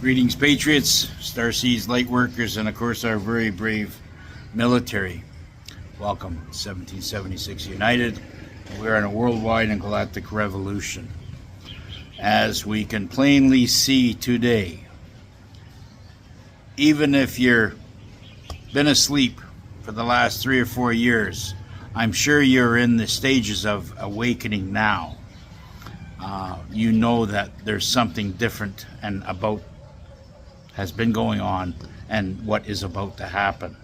Greetings, Patriots, Starseeds, Lightworkers, and of course our very brave military. Welcome, 1776 United. We're in a worldwide and galactic revolution. As we can plainly see today, even if you've been asleep for the last 3 or 4 years, I'm sure you're in the stages of awakening now. You know that there's something different and has been going on and what is about to happen.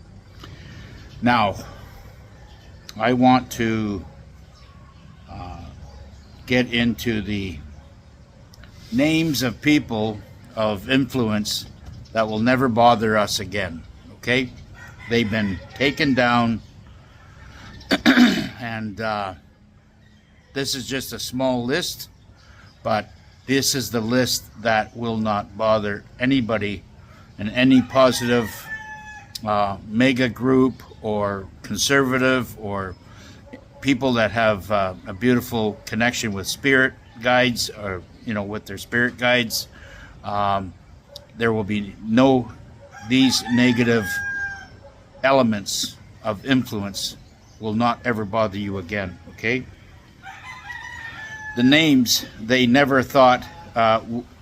Now, I want to get into the names of people of influence that will never bother us again, okay? They've been taken down, and this is just a small list, but this is the list that will not bother anybody in any positive mega group or conservative or people that have a beautiful connection with spirit guides or, with their spirit guides. There will be these negative elements of influence will not ever bother you again, okay? The names, they never thought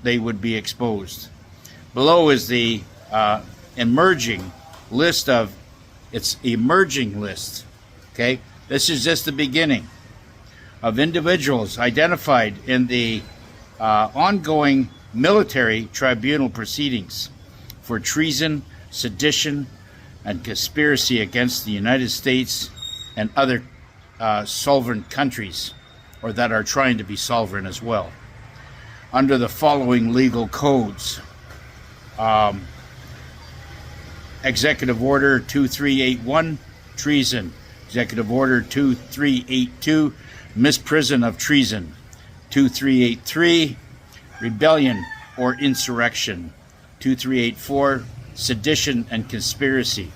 they would be exposed. Below is the emerging list okay? This is just the beginning of individuals identified in the ongoing military tribunal proceedings for treason, sedition, and conspiracy against the United States and other sovereign countries, or that are trying to be sovereign as well, under the following legal codes. Executive Order 2381, treason. Executive Order 2382, misprision of treason. 2383, rebellion or insurrection. 2384, sedition and conspiracy.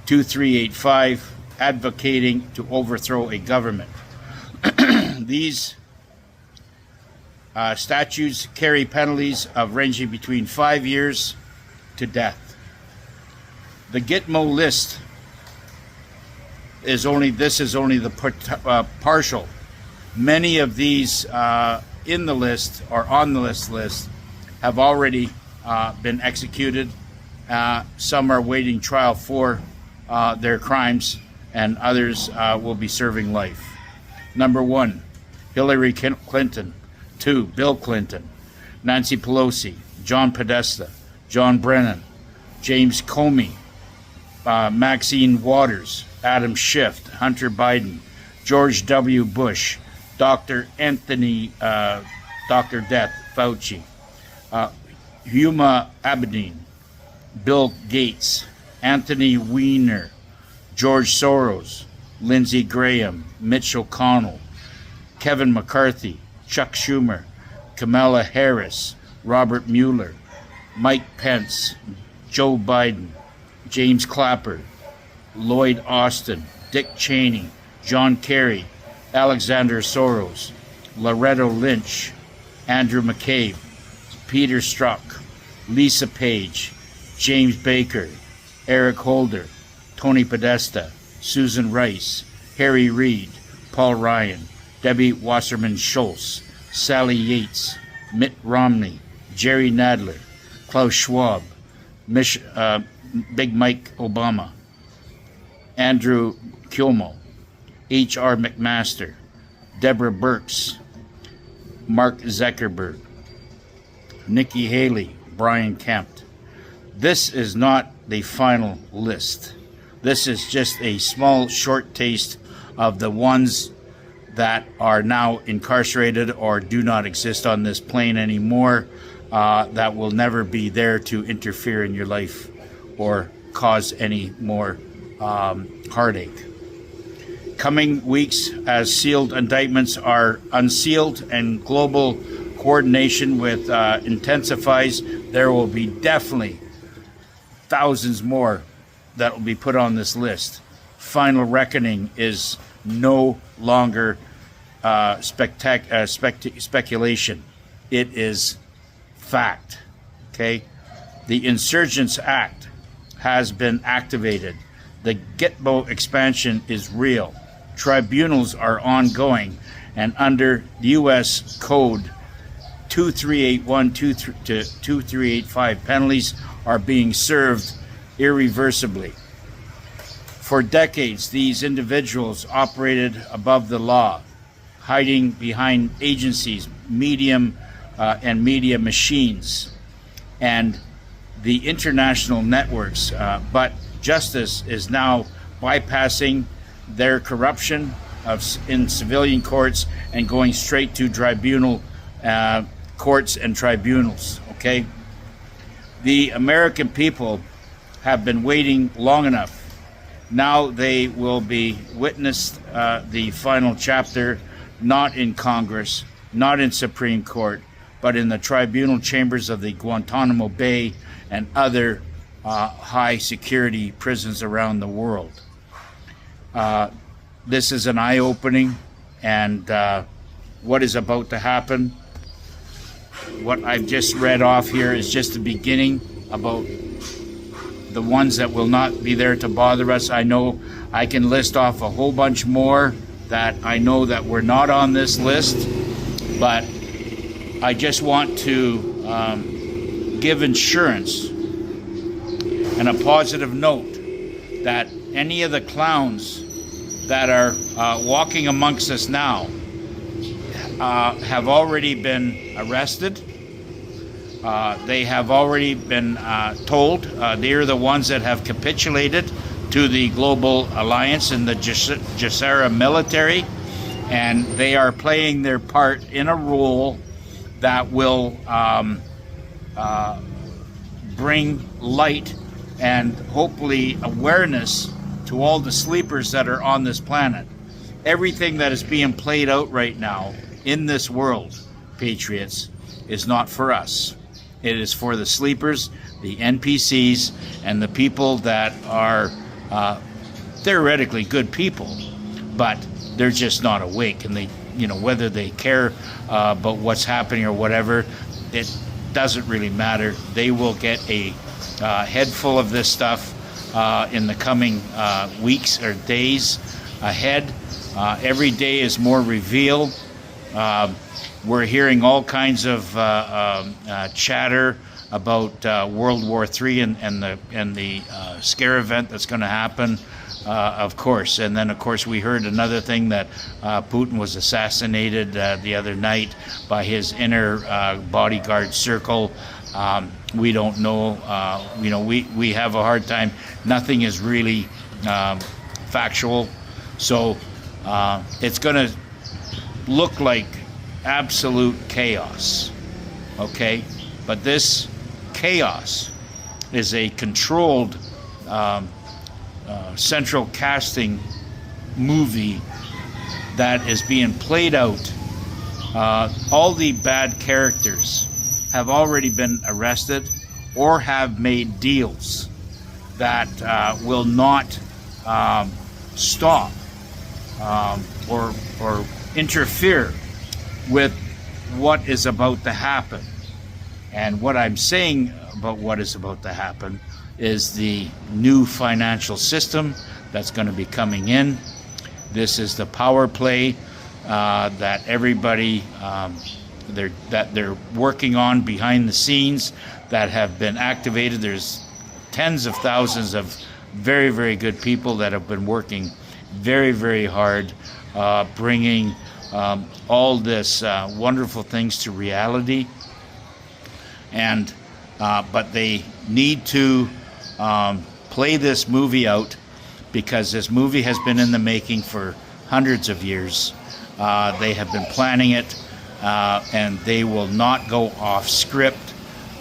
2385, advocating to overthrow a government. These statutes carry penalties of ranging between 5 years to death. The Gitmo list is only the partial. Many of these in the list or on the list have already been executed. Some are waiting trial for their crimes, and others will be serving life. Number 1, Hillary Clinton. 2, Bill Clinton. Nancy Pelosi, John Podesta, John Brennan, James Comey, Maxine Waters, Adam Schiff, Hunter Biden, George W. Bush, Dr. Anthony, Dr. Death Fauci, Huma Abedin, Bill Gates, Anthony Weiner, George Soros, Lindsey Graham, Mitch McConnell, Kevin McCarthy, Chuck Schumer, Kamala Harris, Robert Mueller, Mike Pence, Joe Biden, James Clapper, Lloyd Austin, Dick Cheney, John Kerry, Alexander Soros, Loretta Lynch, Andrew McCabe, Peter Strzok, Lisa Page, James Baker, Eric Holder, Tony Podesta, Susan Rice, Harry Reid, Paul Ryan, Debbie Wasserman Schultz, Sally Yates, Mitt Romney, Jerry Nadler, Klaus Schwab, Big Mike Obama, Andrew Cuomo, H.R. McMaster, Deborah Birx, Mark Zuckerberg, Nikki Haley, Brian Kemp. This is not the final list. This is just a small, short taste of the ones that are now incarcerated or do not exist on this plane anymore, that will never be there to interfere in your life or cause any more heartache. Coming weeks, as sealed indictments are unsealed and global coordination with intensifies, there will be definitely thousands more that will be put on this list. Final reckoning is no longer speculation. It is fact. Okay? The Insurgents Act has been activated. The gitmo expansion is real. Tribunals are ongoing, and under U.S. Code 2381 to 2385, penalties are being served irreversibly. For decades, these individuals operated above the law, hiding behind agencies, and media machines, and the international networks. But justice is now bypassing their corruption in civilian courts and going straight to tribunal courts and tribunals. Okay, the American people have been waiting long enough. Now they will be witnessed the final chapter, not in Congress, not in Supreme Court, but in the tribunal chambers of the Guantanamo Bay and other high security prisons around the world. This is an eye-opening, and what is about to happen, what I've just read off here is just the beginning about the ones that will not be there to bother us. I know I can list off a whole bunch more that I know that were not on this list, but I just want to give insurance and a positive note that any of the clowns that are walking amongst us now have already been arrested. They have already been told they are the ones that have capitulated to the Global Alliance and the Gesera military, and they are playing their part in a role that will bring light and hopefully awareness to all the sleepers that are on this planet. Everything that is being played out right now in this world, patriots, is not for us. It is for the sleepers, the NPCs, and the people that are theoretically good people, but they're just not awake. And they, whether they care about what's happening or whatever, it doesn't really matter. They will get a head full of this stuff in the coming weeks or days ahead. Every day is more reveal. We're hearing all kinds of chatter about World War III and the scare event that's going to happen, of course. And then, of course, we heard another thing that Putin was assassinated the other night by his inner bodyguard circle. We don't know. We have a hard time. Nothing is really factual. So it's going to look like absolute chaos, okay? But this chaos is a controlled central casting movie that is being played out. All the bad characters have already been arrested or have made deals that will not stop or interfere with what is about to happen. And what I'm saying about what is about to happen is the new financial system that's going to be coming in. This is the power play that everybody they're working on behind the scenes that have been activated. There's tens of thousands of very, very good people that have been working very, very hard, bringing all this wonderful things to reality. And but they need to play this movie out, because this movie has been in the making for hundreds of years. They have been planning it, and they will not go off script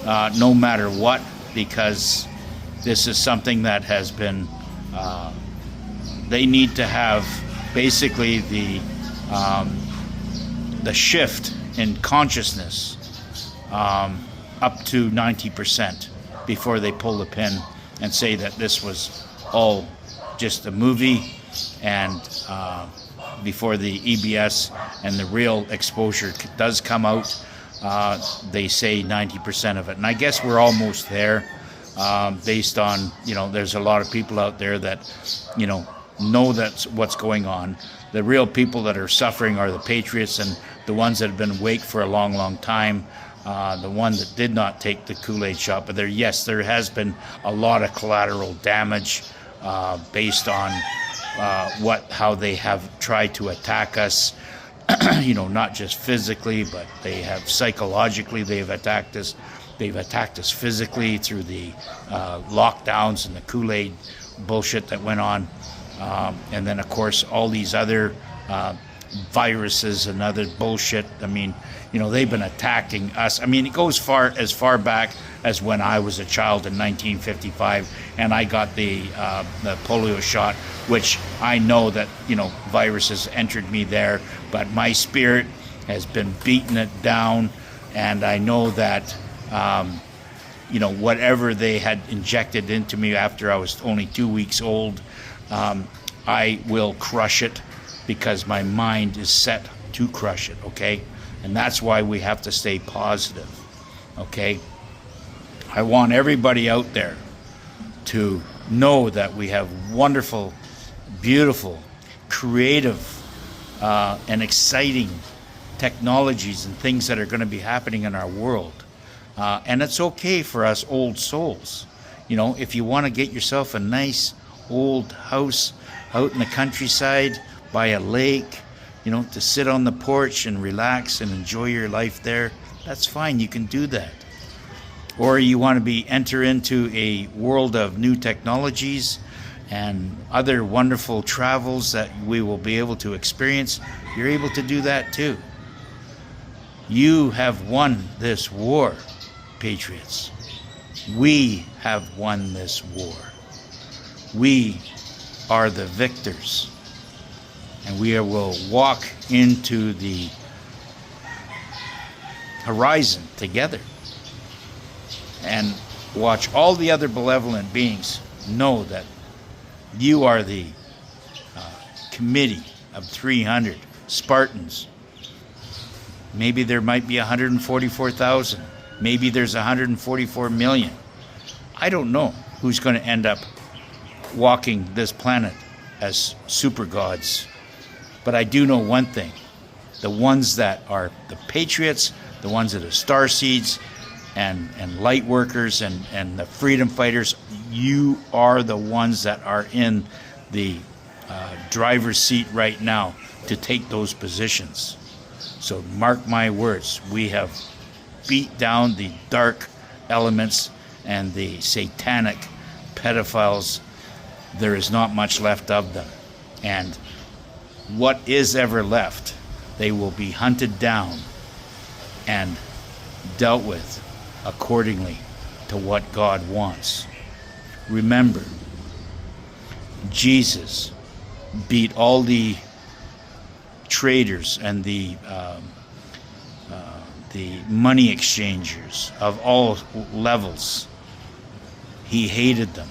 no matter what, because this is something that has been they need to have basically the shift in consciousness up to 90% before they pull the pin and say that this was all just a movie, and before the EBS and the real exposure does come out, they say 90% of it. And I guess we're almost there, based on, there's a lot of people out there that, know that's what's going on. The real people that are suffering are the patriots and the ones that have been awake for a long, long time. The one that did not take the Kool-Aid shot. But there has been a lot of collateral damage based on how they have tried to attack us. Not just physically, but they have psychologically. They've attacked us. They've attacked us physically through the lockdowns and the Kool-Aid bullshit that went on. And then, of course, all these other viruses and other bullshit. I mean, they've been attacking us. I mean, it goes as far back as when I was a child in 1955, and I got the polio shot, which I know that, viruses entered me there, but my spirit has been beating it down, and I know that, whatever they had injected into me after I was only 2 weeks old, I will crush it, because my mind is set to crush it, okay? And that's why we have to stay positive, okay? I want everybody out there to know that we have wonderful, beautiful, creative, and exciting technologies and things that are going to be happening in our world. And it's okay for us old souls. If you want to get yourself a nice old house out in the countryside by a lake, to sit on the porch and relax and enjoy your life there, that's fine. You can do that. Or you want to enter into a world of new technologies and other wonderful travels that we will be able to experience, you're able to do that too. You have won this war, patriots. We have won this war. We are the victors. And we will walk into the horizon together and watch all the other benevolent beings know that you are the committee of 300 Spartans. Maybe there might be 144,000. Maybe there's 144 million. I don't know who's going to end up walking this planet as super gods. But I do know one thing. The ones that are the patriots, the ones that are starseeds and light workers and the freedom fighters, you are the ones that are in the driver's seat right now to take those positions. So mark my words, we have beat down the dark elements and the satanic pedophiles. There is not much left of them. And what is ever left, they will be hunted down and dealt with accordingly to what God wants. Remember, Jesus beat all the traders and the money exchangers of all levels. He hated them,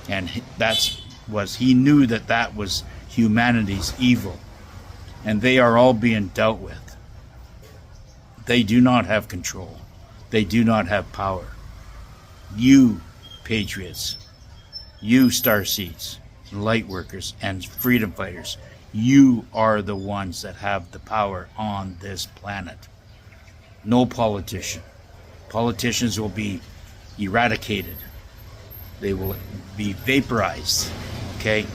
and he knew that was humanity's evil, and they are all being dealt with. They do not have control. They do not have power. You, patriots, you starseeds, light workers, and freedom fighters, you are the ones that have the power on this planet. No politician. Politicians will be eradicated. They will be vaporized, okay?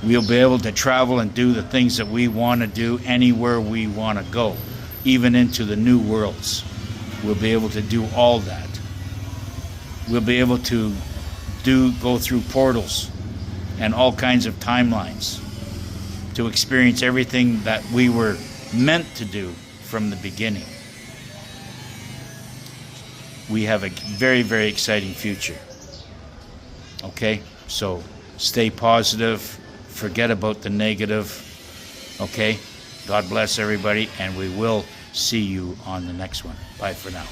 We'll be able to travel and do the things that we want to do anywhere we want to go, even into the new worlds. We'll be able to do all that. We'll be able to go through portals and all kinds of timelines to experience everything that we were meant to do from the beginning. We have a very, very exciting future. Okay? So stay positive. Forget about the negative. Okay? God bless everybody, and we will see you on the next one. Bye for now.